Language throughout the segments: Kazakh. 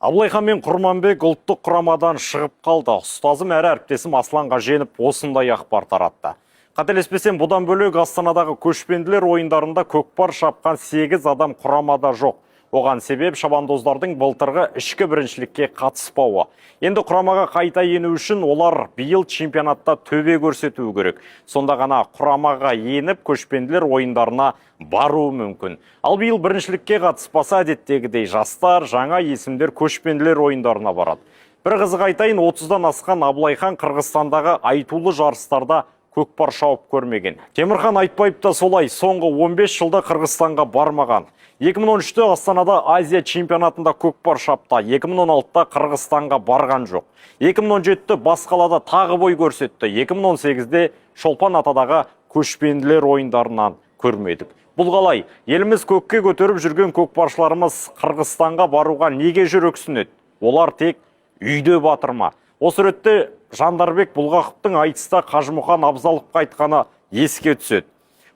Абылайхан мен Құрманбек ұлттық құрамадан шығып қалды. Ұстазым әрі әріптесім Асланға женіп осындай ақпар таратты. Қателеспесем, бұдан бөлек Астанадағы көшпенділер ойындарында көкпар шапқан 8 адам құрамада жоқ. Оған себеп шабандоздардың былтырғы ішкі біріншілікке қатыспауы. Енді құрамаға қайта ену үшін олар биыл чемпионатта төбе көрсетуі керек. Сонда ғана құрамаға еніп көшпенділер ойындарына баруы мүмкін. Ал биыл біріншілікке қатыспаса, әдеттегідей жастар, жаңа есімдер көшпенділер ойындарына барады. Бір қызық айтайын, 30-дан асқан Абылайхан Қырғызстандағы айтулы жарыстарда көкпар шауып көрмеген. Темірхан Айтбаев та солай, соңғы 15 жылда Қырғызстанға бармаған. 2013-те Астанада Азия чемпионатында көкпар шапты. 2016-та Қырғызстанға барған жоқ. 2017-те бас қалада тағы бой көрсетті. 2018-де Шолпан атадағы көшпенділер ойындарынан көрмедік. Бұл қалай? Еліміз көкке көтеріп жүрген көкпаршыларымыз Қырғызстанға баруға неге жүрексінеді? Олар тек үйде батырма. Осы ретте Жандарбек Бұлғақовтың айтыста Қажымұқан Абзаловқа айтқаны еске түседі.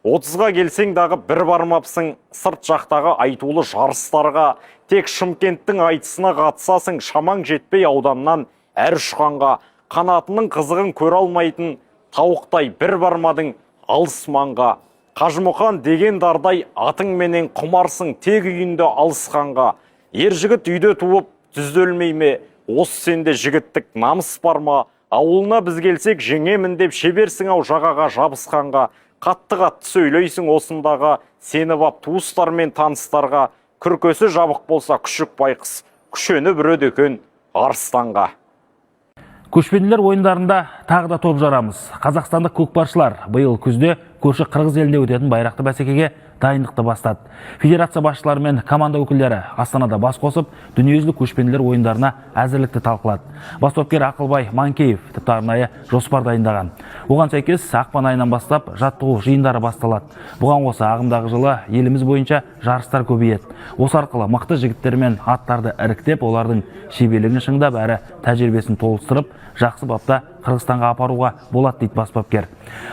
30-ға келсең дағы бір бармапсың, сырт жақтағы айтулы жарыстарға, тек Шымкенттің айтысына қатысасың, шамаң жетпей ауданнан әр ұшқанға, қанатының қызығын көре алмайтын тауықтай бір бармадың алыс маңға. Қажымұқан деген дардай атың менен құмарсың тек үйінде алысқанға. Ер жігіт үйде туып түзделмей ме? Осы сенде жігіттік намыс бар ма? Ауылына біз келсек жеңемін деп шеберсің ау жағаға жабысқанға. Қатты-қатты сөйлейсің осындағы, сені бап туыстар мен таныстарға. Күркесі жабық болса күшік байқыс, күшені бүреді екен арыстанға. Көшпенділер ойындарында тағы да топ жарамыз. Қазақстандық көкпаршылар биыл күзде көрші Қырғыз елінде өтетін байрақты бәсекеге дайындықты бастады. Федерация басшылары мен команда өкілдері Астанада бас қосып, дүниежүзілік көшпенділер ойындарына әзірлікті талқылады. Бас бапкер Ақылбай Манкеев тіпті арнайы жоспар дайындаған. Оған сәйкес ақпан айынан бастап жаттығу жиындары басталады. Бұған қоса ағымдағы жылы еліміз бойынша жарыстар көбейеді. Осы арқылы мықты жігіттер мен аттарды іріктеп, олардың шеберлігін шыңдап, әрі тәжірибесін толықтырып, жақсы бапта Қырғызстанға апаруға болады дейді бас бапкер.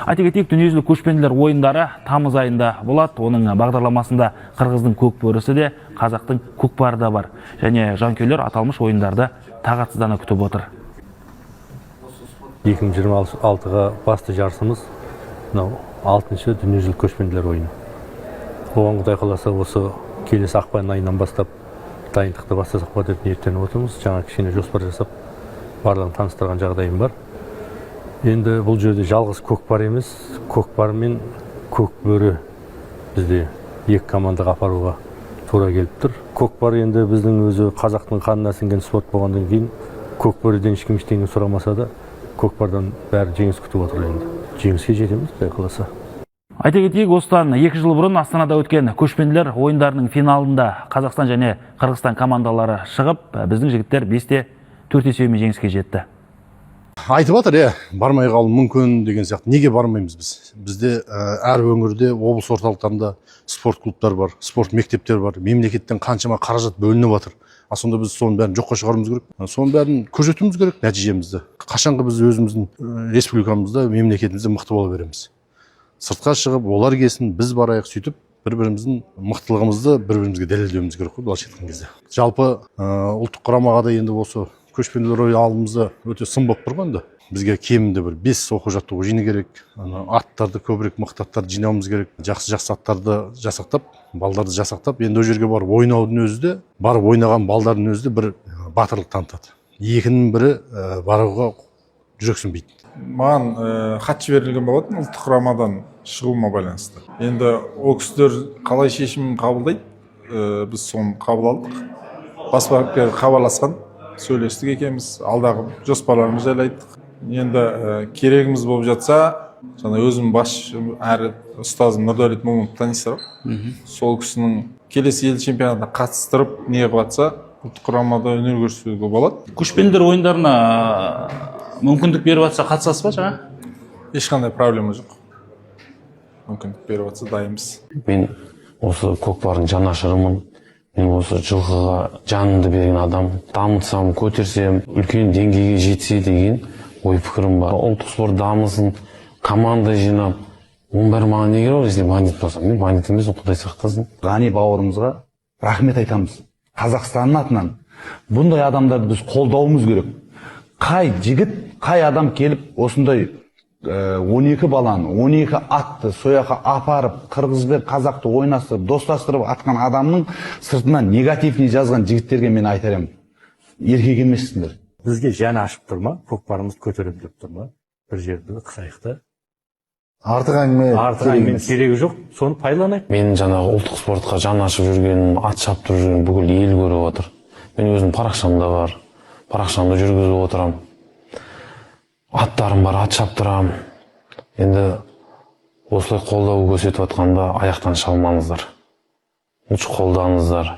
Айта кетейік, дүниежүзілік көшпенділер ойындары тамыз айында болады. Оның бағдарламасында қырғыздың көкбөрісі де, қазақтың көкпары да бар. Және жанкүйерлер аталмыш ойындарды тағатсыздана күтіп отыр. 2026-ға басты жарысымыз 6-шы дүниежүзілік көшпенділер ойыны. Оған Құдай қаласа осы келесі ақпан айынан бастап дайындықты бастасақ па деп ниеттеніп отырмыз. Жаңа кішкене жоспар жасап барлығын таныстырған жағдайым бар. Енді бұл жерде жалғыз көкпар емес, көкпар мен көкбөрі бізде екі командаға апаруға тура келіп тұр. Көкпар енді біздің өзі қазақтың қанына сіңген спорт болғаннан кейін көкбөріден ешкім ештеңе сұрамаса да көкпардан бәрі жеңіс күтіп отыр енді. Жеңіске жетеміз, Құдай қаласа. Айта кетейік, осыдан 2 жыл бұрын Астанада өткен көшпенділер ойындарының финалында Қазақстан және Қырғызстан командалары шығып, біздің жігіттер 5-те 4 есебімен жеңіске жетті. Айтып жатыр, бармай қалу мүмкін деген сияқты. Неге бармаймыз біз? Бізде әр өңірде, облыс орталықтарында спорт клубтар бар, спорт мектептер бар. Мемлекеттен қаншама қаражат бөлініп жатыр. Сонда біз соның бәрін жоққа шығаруымыз керек. Соның бәрін көрсетуіміз керек нәтижемізді. Қашанғы біз өзіміздің республикамызда, мемлекетімізде мықты бола береміз. Сыртқа шығып, олар келсін, біз барайық, сөйтіп бір-біріміздің мықтылығымызды бір-бірімізге дәлелдеуіміз керек қой, былайша айтқан кезде. Жалпы ұлттық құрамаға да енді осы көшпенділер ойынымызда өте сын болып тұрған да. Бізге кемінде бір 5 оқу жаттығу жиыны керек. Аттарды көбірек мықты аттарды жинауымыз керек. Жақсы аттарды жасақтап, балдарды жасақтап, енді ол жерге барып ойнаудың өзі де, барып ойнаған балдардың өзі де бір батырлық танытады. Екінің бірі баруға жүрексінбейді. Маған хат жіберілген болатын ұлттық құрамадан шығуыма байланысты. Енді ол кісілер қалай шешім қабылдайды, біз соны қабыл алдық. Бас бапкер хабарласқан, сөйлестік екенбіз, алдағы жоспарларымыз жайлы айттық. Енді керегіміз болып жатса, жаңа өзім басшым әрі ұстазым Нұрдәулет Момынов танисыздар ғой. Сол кісінің келесі ел чемпионатына қатыстырып, не қылатса, ұлттық құрамада өнер көрсетуге болады. Көшпенділер ойындарына мүмкіндік беріп жатса қатысасыз ба жаңа? Ешқандай проблема жоқ. Мүмкіндік беріп жатса дайынбыз. Мен осы көкпардың жанашырымын. Мен осы жылқыға жанымды берген адам. Дамытсам, көтерсем, үлкен деңгейге жетсе деген ой пікірім бар. Ұлттық спорт дамысын, команда жинап, оның бәрі маған не керек, если магнит болсам, мен магнит емес, Құдай сақтасын. Ғани бауырымызға рахмет айтамыз. Қазақстанның атынан Бұндай адамдарды біз қолдауымыз керек. Қай жігіт, қай адам келіп осындай 12 баланы, 12 атты сояққа апарып, қырғыз бен қазақты ойнастырып, достастырып атқан адамның сыртынан негативный жазған жігіттерге мен айтарым, еркек емессіңдер. Бізге жаны ашып тұр ма, көкпарымыз көтеріліп тұр ма, бір жерді қысайықты. Артық әңгіме Керегі жоқ, соны пайдаланайық. Мен жаңағы ұлттық спортқа жан ашып жүргенім, ат шаптырып жүргенім бүкіл ел көріп отыр. Мен өзім парақшамда бар, парақшамды жүргізіп отырам. Аттарым бар, ат шаптырам. Енді осылай қолдау көрсетіп жатқанда аяқтан шалмаңыздар. Лучше қолдаңыздар.